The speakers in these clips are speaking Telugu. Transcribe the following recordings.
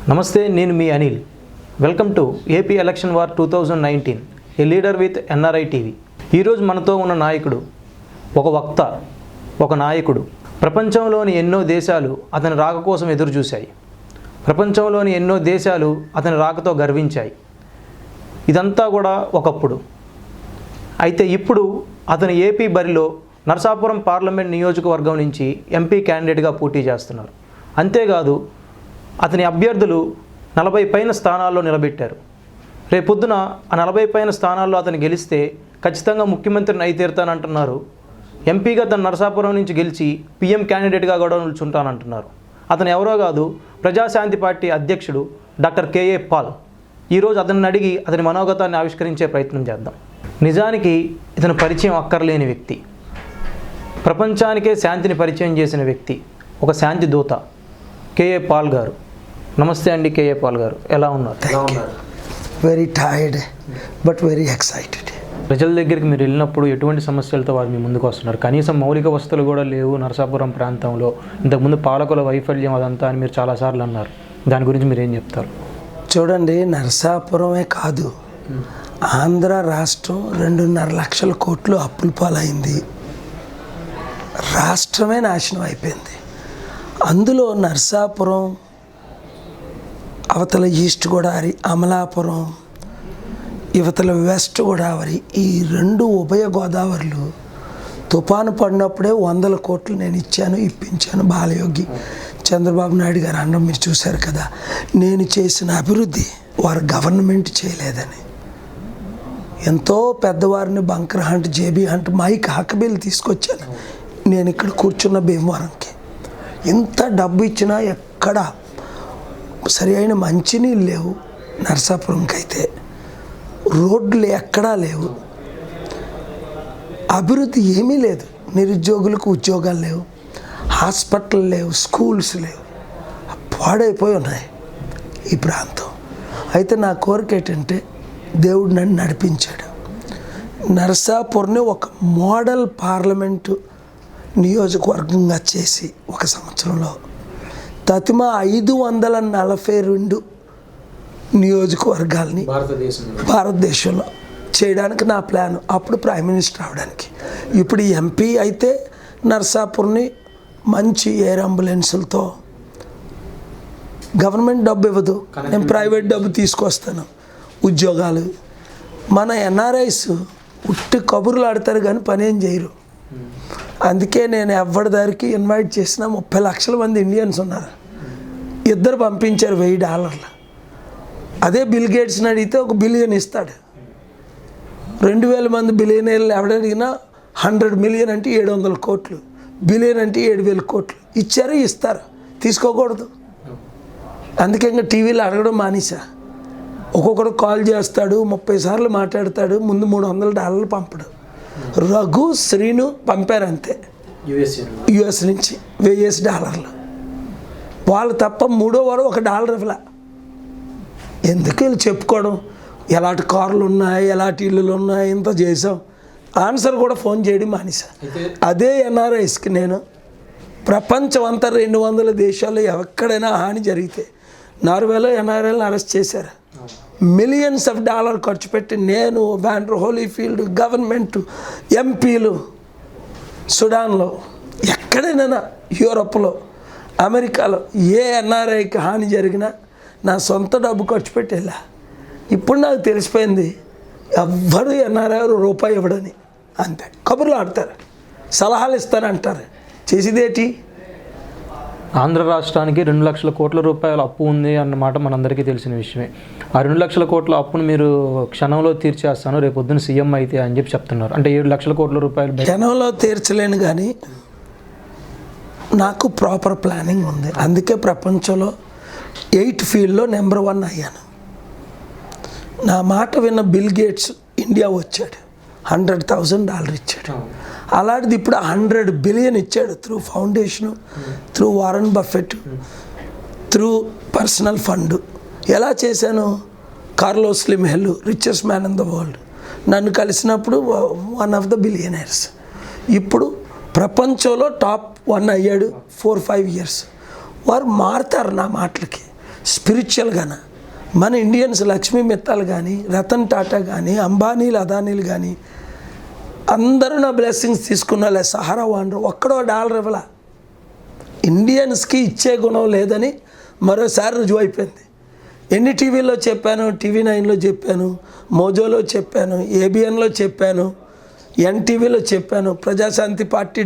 నమస్తే, నేను మీ Anil. Welcome to AP election war 2019, a leader with NRI TV. ఈరోజు మనతో ఉన్న నాయకుడు ఒక వక్త, ఒక నాయకుడు. ప్రపంచంలోని ఎన్నో దేశాలు అతని రాక కోసం ఎదురు చూశాయి. ప్రపంచంలోని ఎన్నో దేశాలు అతని రాకతో గర్వించాయి. ఇదంతా కూడా ఒకప్పుడు. అయితే ఇప్పుడు అతను ఏపీ బరిలో నరసాపురం పార్లమెంట్ నియోజకవర్గం నుంచి ఎంపీ క్యాండిడేట్గా పోటీ చేస్తున్నారు. అంతేకాదు, అతని అభ్యర్థులు 40 పైన స్థానాల్లో నిలబెట్టారు. రేపొద్దున ఆ 40 పైన స్థానాల్లో అతను గెలిస్తే ఖచ్చితంగా ముఖ్యమంత్రిని అయి తీరుతానంటున్నారు. ఎంపీగా తన నరసాపురం నుంచి గెలిచి పీఎం క్యాండిడేట్గా కూడా నిల్చుంటానంటున్నారు. అతను ఎవరో కాదు, ప్రజాశాంతి పార్టీ అధ్యక్షుడు డాక్టర్ కేఏ పాల్. ఈరోజు అతన్ని అడిగి అతని మనోగతాన్ని ఆవిష్కరించే ప్రయత్నం చేద్దాం. నిజానికి ఇతను పరిచయం అక్కర్లేని వ్యక్తి, ప్రపంచానికే శాంతిని పరిచయం చేసిన వ్యక్తి, ఒక శాంతి దూత కేఏ పాల్ గారు. నమస్తే అండి కేఏ పాల్ గారు, ఎలా ఉన్నారు? Very tired but very excited. ప్రజల దగ్గరికి మీరు వెళ్ళినప్పుడు ఎటువంటి సమస్యలతో వారు మీ ముందుకు వస్తున్నారు? కనీసం మౌలిక వసతులు కూడా లేవు నరసాపురం ప్రాంతంలో. ఇంతకుముందు పాలకుల వైఫల్యం అదంతా అని మీరు చాలాసార్లు అన్నారు. దాని గురించి మీరు ఏం చెప్తారు? చూడండి, నరసాపురమే కాదు, ఆంధ్ర రాష్ట్రం 2.5 లక్షల కోట్లు అప్పుల పాలైంది. రాష్ట్రమే నాశనం అయిపోయింది. అందులో నరసాపురం, అవతల ఈస్ట్ గోదావరి, అమలాపురం, యువతల వెస్ట్ గోదావరి, ఈ 2 ఉభయ గోదావరిలు తుఫాను పడినప్పుడే 100 కోట్లు నేను ఇప్పించాను. బాలయోగి చంద్రబాబు నాయుడు గారు అనడం మీరు చూశారు కదా. నేను చేసిన అభివృద్ధి వారు గవర్నమెంట్ చేయలేదని. ఎంతో పెద్దవారిని Bunker Hunt, JB Hunt, Mike హకబీలు తీసుకొచ్చాను నేను ఇక్కడ కూర్చున్న భీమవరంకి. ఇంత డబ్బు ఇచ్చినా ఎక్కడ సరి అయిన మంచినీళ్ళు లేవు. నరసాపురంకి అయితే రోడ్లు ఎక్కడా లేవు, అభివృద్ధి ఏమీ లేదు. నిరుద్యోగులకు ఉద్యోగాలు లేవు, హాస్పిటల్ లేవు, స్కూల్స్ లేవు, పాడైపోయి ఉన్నాయి ఈ ప్రాంతం. అయితే నా కోరిక ఏంటంటే, దేవుడు నన్ను నడిపించాడు. నరసాపురంని ఒక మోడల్ పార్లమెంటు నియోజకవర్గంగా చేసి 1 సంవత్సరంలో తతిమా 542 నియోజకవర్గాల్ని భారతదేశంలో చేయడానికి నా ప్లాన్. అప్పుడు ప్రైమ్ మినిస్టర్ అవడానికి. ఇప్పుడు ఎంపీ అయితే నరసాపుర్ని మంచి ఎయిర్ అంబులెన్సులతో, గవర్నమెంట్ డబ్బు ఇవ్వదు, నేను ప్రైవేట్ డబ్బు తీసుకొస్తాను, ఉద్యోగాలు. మన ఎన్ఆర్ఐస్ ఉట్టి కబుర్లు ఆడతారు కానీ పని ఏం చేయరు. అందుకే నేను ఎవరి దారికి ఇన్వైట్ చేసిన 30 లక్షల మంది ఇండియన్స్ ఉన్నారు. 2 పంపించారు $1000. అదే బిల్ గేట్స్ని అడిగితే $1 బిలియన్ ఇస్తాడు. 2000 మంది బిలియనీర్లు ఎవడడిగినా 100 మిలియన్ అంటే 700 కోట్లు, బిలియన్ అంటే 7000 కోట్లు ఇచ్చారు, ఇస్తారు, తీసుకోకూడదు. అందుకే ఇంకా టీవీలో అడగడం మానేసా. ఒక్కొక్కడు కాల్ చేస్తాడు, 30 సార్లు మాట్లాడతాడు, ముందు $300 పంపడు. రఘు, శ్రీను పంపారు అంతే, యుఎస్ నుంచి $1000. వాళ్ళు తప్ప 3వ వారు $1 ఇవ్వలే. ఎందుకు వీళ్ళు చెప్పుకోవడం, ఎలాంటి కార్లు ఉన్నాయి, ఎలాంటి ఇల్లులు ఉన్నాయి, ఇంత చేసాం. ఆన్సర్ కూడా ఫోన్ చేయడం మానేసా. అదే ఎన్ఆర్ఐస్కి నేను ప్రపంచం అంతా 200 దేశాల్లో ఎక్కడైనా హాని జరిగితే, నార్వేలో ఎన్ఆర్ఐలను అరెస్ట్ చేశారు. మిలియన్స్ ఆఫ్ డాలర్ ఖర్చు పెట్టి నేను, వాండర్ హోలీఫీల్డ్, గవర్నమెంట్, ఎంపీలు, సుడాన్లో, ఎక్కడైనా యూరోప్లో, అమెరికాలో ఏ ఎన్ఆర్ఐకి హాని జరిగినా నా సొంత డబ్బు ఖర్చు పెట్టి వెళ్ళా. ఇప్పుడు నాకు తెలిసిపోయింది, ఎవ్వరు ఎన్ఆర్ఐ రూపాయి ఇవ్వడని. అంతే, కబుర్లు ఆడతారు, సలహాలు ఇస్తారంటారు, చేసేదేటి? ఆంధ్ర రాష్ట్రానికి 2 లక్షల కోట్ల రూపాయల అప్పు ఉంది అన్నమాట మనందరికీ తెలిసిన విషయమే. ఆ 2 లక్షల కోట్ల అప్పును మీరు క్షణంలో తీర్చేస్తాను, రేపు పొద్దున సీఎం అయితే అని చెప్తున్నారు. అంటే 7 లక్షల కోట్ల రూపాయలు క్షణంలో తీర్చలేను, కానీ నాకు ప్రాపర్ ప్లానింగ్ ఉంది. అందుకే ప్రపంచంలో 8 ఫీల్డ్లో నెంబర్ 1 అయ్యాను. నా మాట విన్న బిల్ గేట్స్ ఇండియా వచ్చాడు, $100,000 ఇచ్చాడు. అలాంటిది ఇప్పుడు 100 బిలియన్ ఇచ్చాడు through foundation, through Warren Buffett, through personal fund. ఎలా చేశాను? Carlos slim, richest man in the world, నన్ను కలిసినప్పుడు వన్ ఆఫ్ ద బిలియనర్స్. ఇప్పుడు ప్రపంచంలో టాప్ 1 అయ్యాడు 4-5 ఇయర్స్. వారు మారుతారు నా మాటలకి. స్పిరిచువల్గాన మన ఇండియన్స్ లక్ష్మీ మిత్తాల్ కానీ, రతన్ టాటా కానీ, అంబానీలు అదానీలు కానీ అందరూ నా బ్లెస్సింగ్స్ తీసుకున్న వాళ్ళే. సహారా వాండరు ఒక్కడో $1 ఇవ్వాల. ఇండియన్స్కి ఇచ్చే గుణం లేదని మరోసారి రుజువు అయిపోయింది. ఎన్ని టీవీల్లో చెప్పాను, TV9లో చెప్పాను, మోజోలో చెప్పాను, ABNలో చెప్పాను, NTVలో చెప్పాను, ప్రజాశాంతి పార్టీ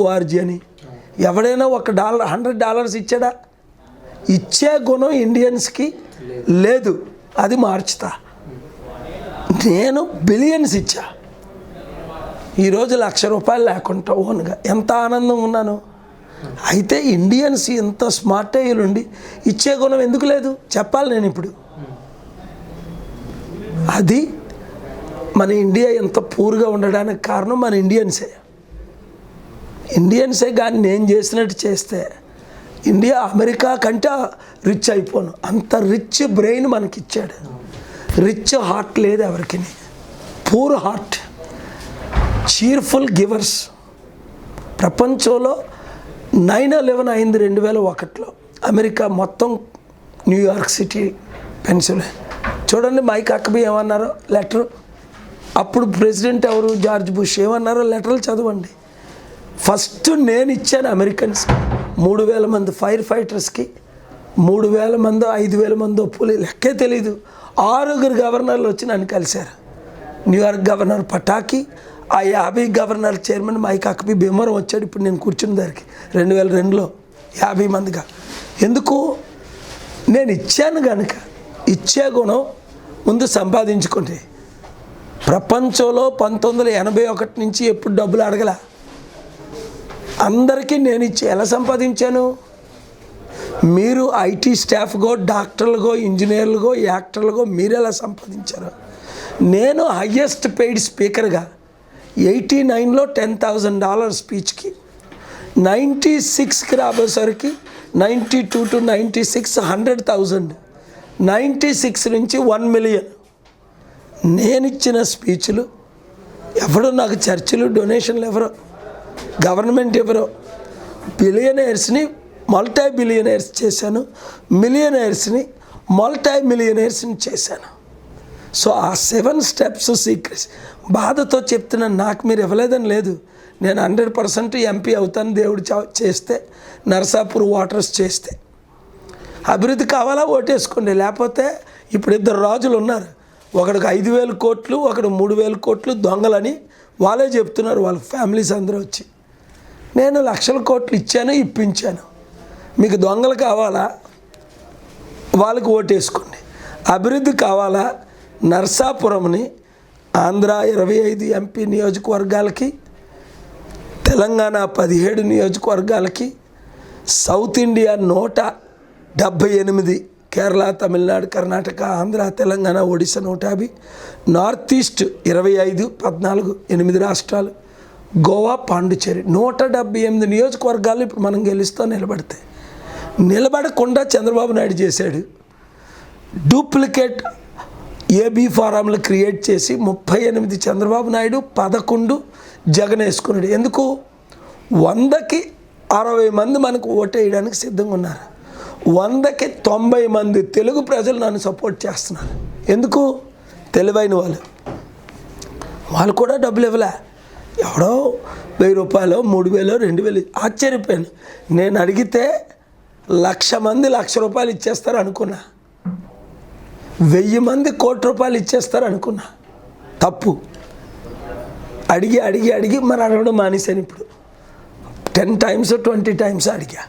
.org అని. ఎవడైనా $1 $100 ఇచ్చాడా? ఇచ్చే గుణం ఇండియన్స్కి లేదు. అది మార్చుతా. నేను బిలియన్స్ ఇచ్చా. ఈరోజు ₹1,00,000 లేకుండా ఓన్గా ఎంత ఆనందం ఉన్నాను. అయితే ఇండియన్స్ ఎంత స్మార్ట్ అయ్యుండి ఇచ్చే గుణం ఎందుకు లేదు చెప్పాలి నేను ఇప్పుడు. అది మన ఇండియా ఎంత పూర్గా ఉండడానికి కారణం మన ఇండియన్సే కానీ నేను చేసినట్టు చేస్తే ఇండియా అమెరికా కంటే రిచ్ అయిపోను. అంత రిచ్ బ్రెయిన్ మనకి ఇచ్చాడు. రిచ్ హార్ట్ లేదు ఎవరికి, పూర్ హార్ట్, చీర్ఫుల్ గివర్స్. ప్రపంచంలో 9/11 అయింది 2001లో. అమెరికా మొత్తం, న్యూయార్క్ సిటీ, పెన్సిల్వేనియా. చూడండి మైక్ హక్కబీ ఏమన్నారో లెటరు. అప్పుడు ప్రెసిడెంట్ ఎవరు, జార్జ్ బుష్, ఏమన్నారో లెటర్లు చదవండి. ఫస్ట్ నేను ఇచ్చాను అమెరికన్స్ 3,000 మంది ఫైర్ ఫైటర్స్కి, 3,000 మందో 5,000 మందో లెక్కే తెలీదు. 6 గవర్నర్లు వచ్చి నన్ను కలిశారు. న్యూయార్క్ గవర్నర్ పటాకి, ఆ 50 గవర్నర్ చైర్మన్ మైక్ హక్కబీ భీమవరం వచ్చాడు. ఇప్పుడు నేను కూర్చున్న దానికి 2002లో 50 మందిగా. ఎందుకు? నేను ఇచ్చాను కనుక. ఇచ్చే గుణం ముందు సంపాదించుకుంటే. ప్రపంచంలో 1981 నుంచి ఎప్పుడు డబ్బులు అడగల. అందరికీ నేను ఇచ్చి ఎలా సంపాదించాను? మీరు IT స్టాఫ్గో, డాక్టర్లుగో, ఇంజనీర్లుగో, యాక్టర్లుగో మీరు ఎలా సంపాదించారు? నేను హయ్యెస్ట్ పెయిడ్ స్పీకర్గా 89లో $10,000 స్పీచ్కి, 96కి రాబోసరికి 92 to 96 100,000, 96 నుంచి 1 మిలియన్ నేను ఇచ్చిన స్పీచ్లు. ఎవరో నాకు చర్చిలు డొనేషన్లు ఎవరో, గవర్నమెంట్ ఎవరో. బిలియనర్స్ని మల్టీ బిలియనర్స్ చేశాను, మిలియనర్స్ని మల్టీ మిలియనర్స్ని చేశాను. సో ఆ 7 స్టెప్స్ సీక్రెట్స్. బాధతో చెప్తున్నాను, నాకు మీరు ఇవ్వలేదని లేదు. నేను 100% MP అవుతాను దేవుడు చేస్తే, నరసాపూర్ వాటర్స్ చేస్తే. అభివృద్ధి కావాలా ఓటేసుకోండి. లేకపోతే ఇప్పుడు 2 రాజులు ఉన్నారు. ఒకడికి 5,000 కోట్లు, ఒకడు 3,000 కోట్లు దొంగలని వాళ్ళే చెప్తున్నారు. వాళ్ళ ఫ్యామిలీస్ అందరూ వచ్చి. నేను లక్షల కోట్లు ఇచ్చాను, ఇప్పించాను. మీకు దొంగలు కావాలా? వాళ్ళకి ఓటేసుకోండి. అభివృద్ధి కావాలా? నర్సాపురంని ఆంధ్ర 25 MP నియోజకవర్గాలకి, తెలంగాణ 17 నియోజకవర్గాలకి, south India 178, Kerala, Tamil Nadu, Karnataka, Andhra, Telangana, Odisha 150, north east 25, 14, 8 రాష్ట్రాలు, గోవా, పాండిచేరి 178 నియోజకవర్గాలు ఇప్పుడు మనం గెలుస్తూ నిలబడకుండా చంద్రబాబు నాయుడు చేశాడు. డూప్లికేట్ AB ఫారాంలు క్రియేట్ చేసి 38 చంద్రబాబు నాయుడు, 11 జగన్ వేసుకున్నాడు. ఎందుకు? 100కి 60 మంది మనకు ఓటేయడానికి సిద్ధంగా ఉన్నారు. 100కి 90 మంది తెలుగు ప్రజలు నన్ను సపోర్ట్ చేస్తున్నారు. ఎందుకు? తెలివైన వాళ్ళు కూడా డబ్బులు ఇవ్వలే. ఎవడో ₹1,000, ₹3,000, ₹2,000 ఆశ్చర్యపోయాను. నేను అడిగితే 1,00,000 మంది ₹1,00,000 ఇచ్చేస్తారు అనుకున్నా. 1,000 మంది ₹1,00,00,000 ఇచ్చేస్తారు అనుకున్నా. తప్పు. అడిగి మరి అడగడం మానేశాను. ఇప్పుడు 10 times 20 times అడిగా.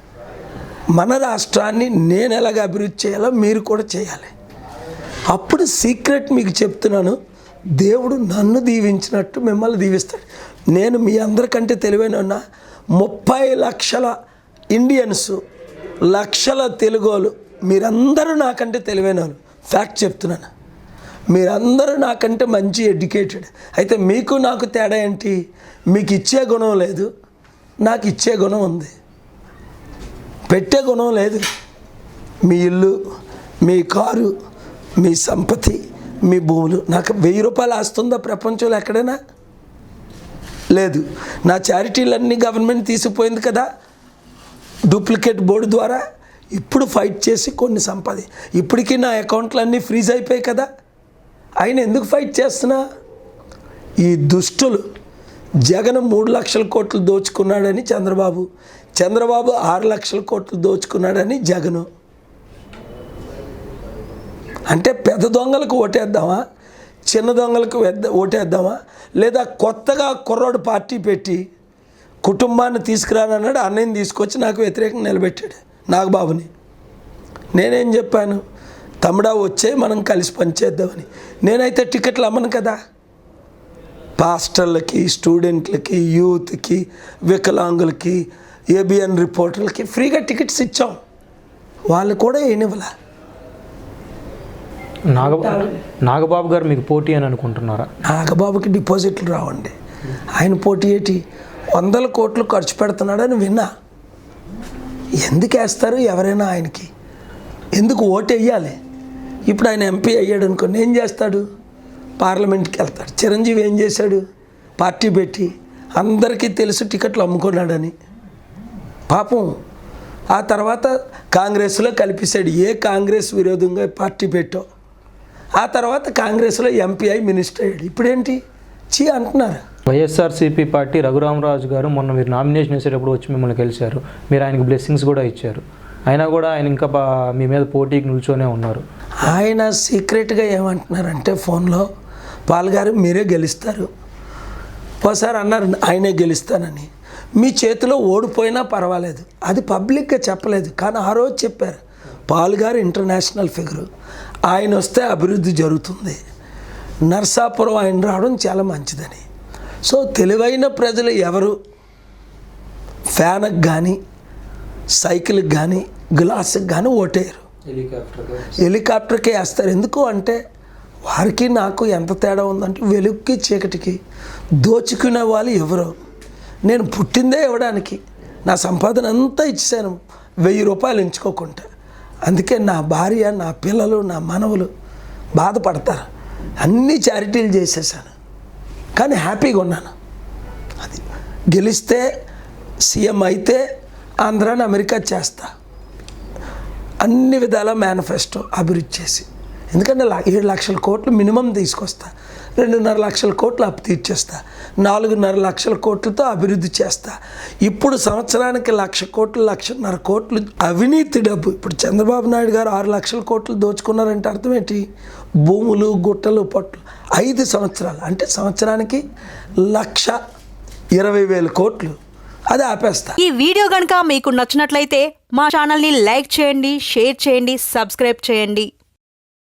మన రాష్ట్రాన్ని నేను ఎలాగ అభివృద్ధి చేయాలో మీరు కూడా చేయాలి. అప్పుడు సీక్రెట్ మీకు చెప్తున్నాను. దేవుడు నన్ను దీవించినట్టు మిమ్మల్ని దీవిస్తాడు. నేను మీ అందరికంటే తెలివైన 30 లక్షల ఇండియన్స్, లక్షల తెలుగోళ్ళు, మీరందరూ నాకంటే తెలివైన వాళ్ళు. ఫ్యాక్ట్ చెప్తున్నాను. మీరందరూ నాకంటే మంచి ఎడ్యుకేటెడ్. అయితే మీకు నాకు తేడా ఏంటి? మీకు ఇచ్చే గుణం లేదు, నాకు ఇచ్చే గుణం ఉంది. పెట్టే గుణం లేదు. మీ ఇల్లు, మీ కారు, మీ సంపత్తి, మీ భూములు. నాకు ₹1,000 ఆస్తుందా ప్రపంచంలో ఎక్కడైనా? లేదు. నా చారిటీలన్నీ గవర్నమెంట్ తీసుకుపోయింది కదా డూప్లికేట్ బోర్డు ద్వారా. ఇప్పుడు ఫైట్ చేసి కొన్ని ఇప్పటికీ నా అకౌంట్లు అన్నీ ఫ్రీజ్ అయిపోయాయి కదా, ఆయన ఎందుకు ఫైట్ చేస్తున్నా? ఈ దుష్టులు జగన్ 3 లక్షల కోట్లు దోచుకున్నాడని చంద్రబాబు 6 లక్షల కోట్లు దోచుకున్నాడని జగను. అంటే పెద్ద దొంగలకు ఓటేద్దామా, చిన్న దొంగలకు ఓటేద్దామా, లేదా కొత్తగా కుర్రోడు పార్టీ పెట్టి కుటుంబాన్ని తీసుకురానన్నాడు, అన్నయ్యని తీసుకొచ్చి నాకు వ్యతిరేకంగా నిలబెట్టాడు నాగబాబుని. నేనేం చెప్పాను? తమ్ముడా వచ్చే మనం కలిసి పనిచేద్దామని. నేనైతే టికెట్లు అమ్మను కదా. పాస్టర్లకి, స్టూడెంట్లకి, యూత్కి, వికలాంగులకి, ఏబిఎన్ రిపోర్టర్లకి ఫ్రీగా టికెట్స్ ఇచ్చాం. వాళ్ళు కూడా ఏనివ్వాల. నాగబాబు గారు మీకు పోటీ అని అనుకుంటున్నారా? నాగబాబుకి డిపాజిట్లు రావండి. ఆయన పోటీ ఏంటి? 100 కోట్లు ఖర్చు పెడుతున్నాడని విన్నా. ఎందుకు వేస్తారు ఎవరైనా ఆయనకి? ఎందుకు ఓటు వేయాలి? ఇప్పుడు ఆయన ఎంపీ అయ్యాడు అనుకోండి, ఏం చేస్తాడు? పార్లమెంట్కి వెళ్తాడు. చిరంజీవి ఏం చేశాడు? పార్టీ పెట్టి అందరికీ తెలుసు టికెట్లు అమ్ముకున్నాడని. పాపం ఆ తర్వాత కాంగ్రెస్లో కలిపేశాడు. ఏ కాంగ్రెస్ విరోధంగా పార్టీ పెట్టో ఆ తర్వాత కాంగ్రెస్లో ఎంపీ అయి మినిస్టర్ అయ్యాడు. ఇప్పుడేంటి అంటున్నారు. వైఎస్ఆర్సీపీ పార్టీ రఘురామరాజు గారు మొన్న మీరు నామినేషన్ వేసేటప్పుడు వచ్చి మిమ్మల్ని కలిశారు. మీరు ఆయనకు బ్లెస్సింగ్స్ కూడా ఇచ్చారు. అయినా కూడా ఆయన ఇంకా మీ మీద పోటీకి నిల్చొనే ఉన్నారు. ఆయన సీక్రెట్గా ఏమంటున్నారంటే ఫోన్లో, పాల్గారు మీరే గెలుస్తారు. ఒకసారి అన్నారు ఆయనే గెలుస్తానని. మీ చేతిలో ఓడిపోయినా పర్వాలేదు, అది పబ్లిక్గా చెప్పలేదు, కానీ ఆ రోజు చెప్పారు. పాల్గారు ఇంటర్నేషనల్ ఫిగరు, ఆయన వస్తే అభివృద్ధి జరుగుతుంది, నర్సాపురం ఆయన రావడం చాలా మంచిదని. సో తెలివైన ప్రజలు ఎవరు ఫ్యాన్కి కానీ, సైకిల్కి కానీ, గ్లాసుకి కానీ ఓటేయరు, హెలికాప్టర్కే వేస్తారు. ఎందుకు అంటే వారికి నాకు ఎంత తేడా ఉందంటే, వెలుగుకి చీకటికి దోచుకునే వాళ్ళు ఎవరు? నేను పుట్టిందే ఇవ్వడానికి, నా సంపాదన అంతా ఇచ్చాను 1000 రూపాయలు ఎంచుకోకుండా. అందుకే నా భార్య, నా పిల్లలు, నా మనవలు బాధపడతారు. అన్ని చారిటీలు చేసేసాను, కానీ హ్యాపీగా ఉన్నాను. అది గెలిస్తే సీఎం అయితే ఆంధ్రాని అమెరికా చేస్తా, అన్ని విధాల మేనిఫెస్టో అభివృద్ధి చేసి. ఎందుకంటే 7 లక్షల కోట్లు మినిమం తీసుకొస్తా, 2.5 లక్షల కోట్లు అప్పు తీర్చేస్తా, 4.5 లక్షల కోట్లతో అభివృద్ధి చేస్తా. ఇప్పుడు సంవత్సరానికి 1,00,000 కోట్లు, 1,50,000 కోట్లు అవినీతి డబ్బు. ఇప్పుడు చంద్రబాబు నాయుడు గారు 6 లక్షల కోట్లు దోచుకున్నారంటే అర్థం ఏంటి? భూములు, గుట్టలు, పట్లు. 5 సంవత్సరాలు అంటే సంవత్సరానికి 1,20,000 కోట్లు. అది ఆపేస్తా. ఈ వీడియో గనుక మీకు నచ్చినట్లయితే మా ఛానల్ని లైక్ చేయండి, షేర్ చేయండి, సబ్స్క్రైబ్ చేయండి.